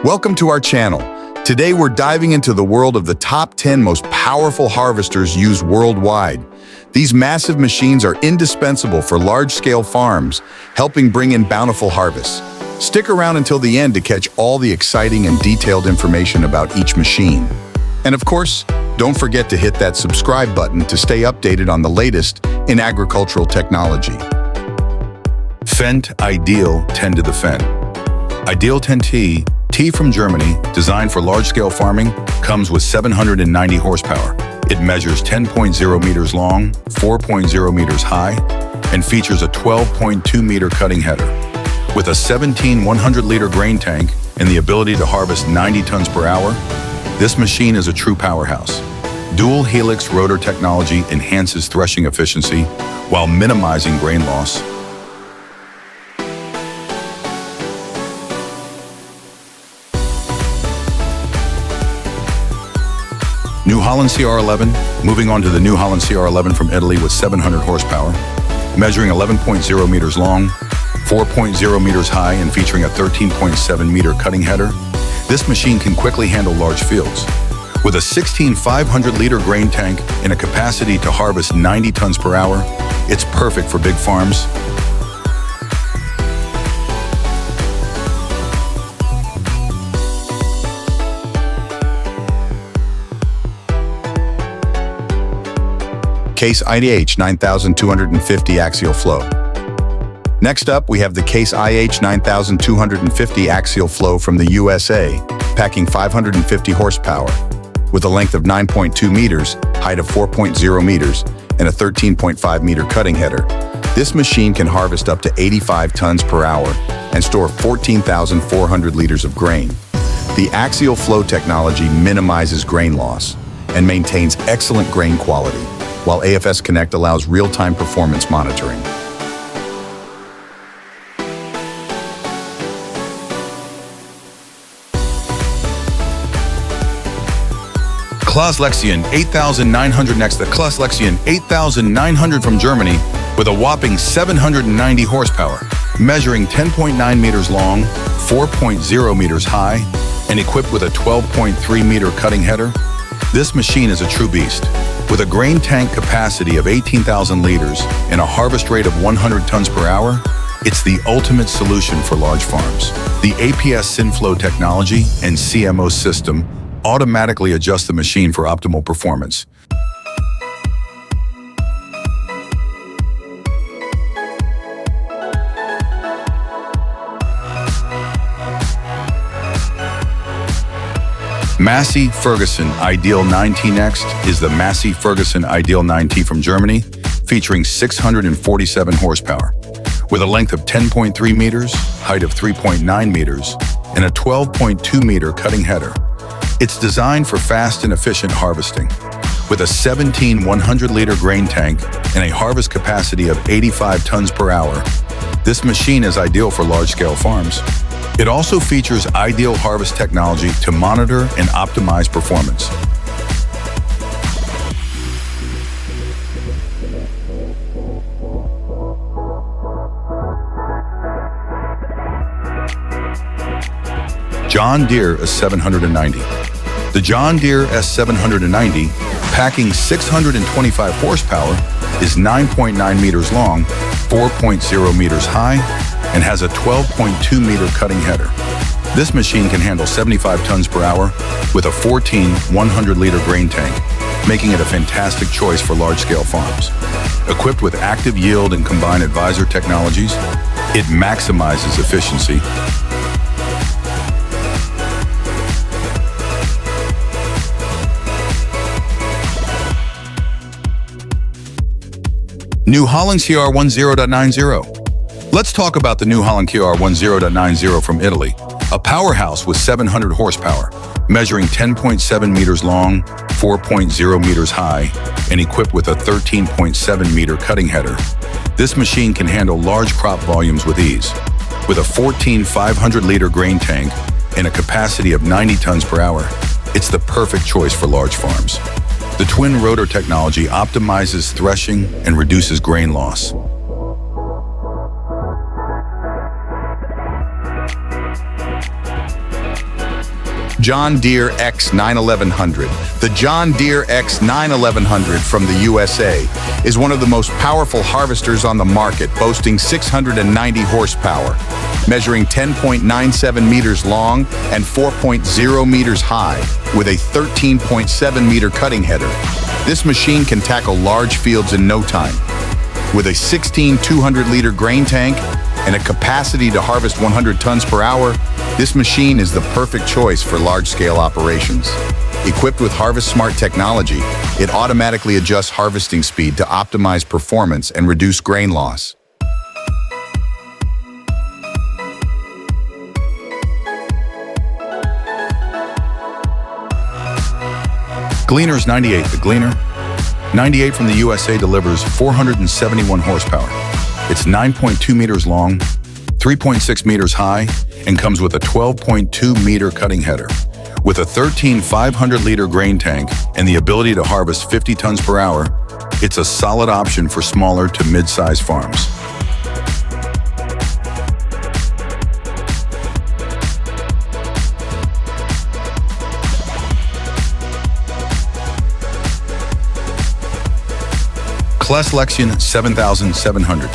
Welcome to our channel. Today we're diving into the world of the top 10 most powerful harvesters used worldwide. These massive machines are indispensable for large-scale farms, helping bring in bountiful harvests. Stick around until the end to catch all the exciting and detailed information about each machine. And of course, don't forget to hit that subscribe button to stay updated on the latest in agricultural technology. Fendt IDEAL 10 to the Fendt. IDEAL 10T, T from Germany, designed for large-scale farming, comes with 790 horsepower. It measures 10.0 meters long, 4.0 meters high, and features a 12.2-meter cutting header. With a 17 100-liter grain tank and the ability to harvest 90 tons per hour, this machine is a true powerhouse. Dual helix rotor technology enhances threshing efficiency while minimizing grain loss. New Holland CR11, moving on to the new Holland CR11 from Italy with 700 horsepower, measuring 11.0 meters long, 4.0 meters high, and featuring a 13.7-meter cutting header. This machine can quickly handle large fields. With a 16 500-liter grain tank and a capacity to harvest 90 tons per hour, it's perfect for big farms. CLAAS IH9250 Axial-Flow. Next up, we have the CLAAS IH9250 Axial-Flow from the USA, packing 550 horsepower. With a length of 9.2 meters, height of 4.0 meters, and a 13.5-meter cutting header, this machine can harvest up to 85 tons per hour and store 14,400 liters of grain. The Axial-Flow technology minimizes grain loss and maintains excellent grain quality, while AFS Connect allows real-time performance monitoring. CLAAS Lexion 8900 next. The CLAAS Lexion 8900 from Germany with a whopping 790 horsepower, measuring 10.9 meters long, 4.0 meters high, and equipped with a 12.3-meter cutting header. This machine is a true beast. With a grain tank capacity of 18,000 liters and a harvest rate of 100 tons per hour, it's the ultimate solution for large farms. The APS SynFlow technology and CMO system automatically adjust the machine for optimal performance. Massey Ferguson IDEAL 9T next is the Massey Ferguson IDEAL 9T from Germany, featuring 647 horsepower. With a length of 10.3 meters, height of 3.9 meters, and a 12.2-meter cutting header. It's designed for fast and efficient harvesting. With a 17 100-liter grain tank and a harvest capacity of 85 tons per hour, this machine is ideal for large-scale farms. It also features IDEAL harvest technology to monitor and optimize performance. John Deere S790. The John Deere S790, packing 625 horsepower, is 9.9 meters long, 4.0 meters high, and has a 12.2-meter cutting header. This machine can handle 75 tons per hour with a 14 100-liter grain tank, making it a fantastic choice for large-scale farms. Equipped with active yield and combined advisor technologies, it maximizes efficiency. New Holland CR10.90. Let's talk about the new Holland CR10.90 from Italy, a powerhouse with 700 horsepower, measuring 10.7 meters long, 4.0 meters high, and equipped with a 13.7-meter cutting header. This machine can handle large crop volumes with ease. With a 14 500-liter grain tank and a capacity of 90 tons per hour, it's the perfect choice for large farms. The twin rotor technology optimizes threshing and reduces grain loss. John Deere X91100. The John Deere X91100 from the USA is one of the most powerful harvesters on the market, boasting 690 horsepower, measuring 10.97 meters long and 4.0 meters high, with a 13.7 meter cutting header. This machine can tackle large fields in no time. With a 16 200-liter grain tank and a capacity to harvest 100 tons per hour, this machine is the perfect choice for large-scale operations. Equipped with Harvest Smart technology, it automatically adjusts harvesting speed to optimize performance and reduce grain loss. Gleaner S98. The Gleaner 98 from the USA delivers 471 horsepower. It's 9.2 meters long, 3.6 meters high, and comes with a 12.2 meter cutting header. With a 13 500-liter grain tank and the ability to harvest 50 tons per hour, it's a solid option for smaller to mid-sized farms. CLAAS Lexion 7700.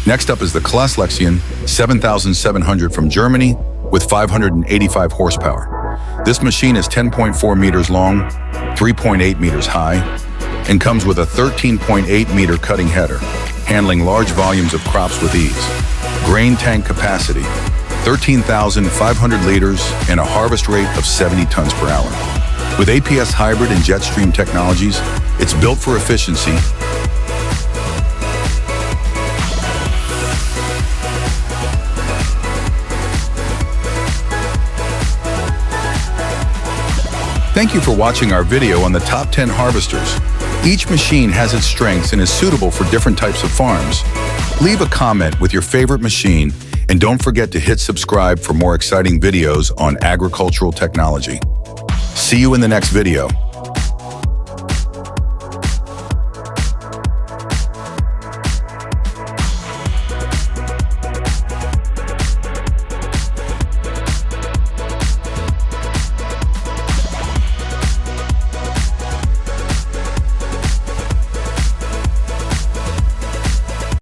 Next up is the CLAAS Lexion 7700 from Germany with 585 horsepower. This machine is 10.4 meters long, 3.8 meters high, and comes with a 13.8 meter cutting header, handling large volumes of crops with ease. Grain tank capacity, 13,500 liters and a harvest rate of 70 tons per hour. With APS hybrid and Jetstream technologies, it's built for efficiency. Thank you for watching our video on the top 10 harvesters. Each machine has its strengths and is suitable for different types of farms. Leave a comment with your favorite machine, and don't forget to hit subscribe for more exciting videos on agricultural technology. See you in the next video.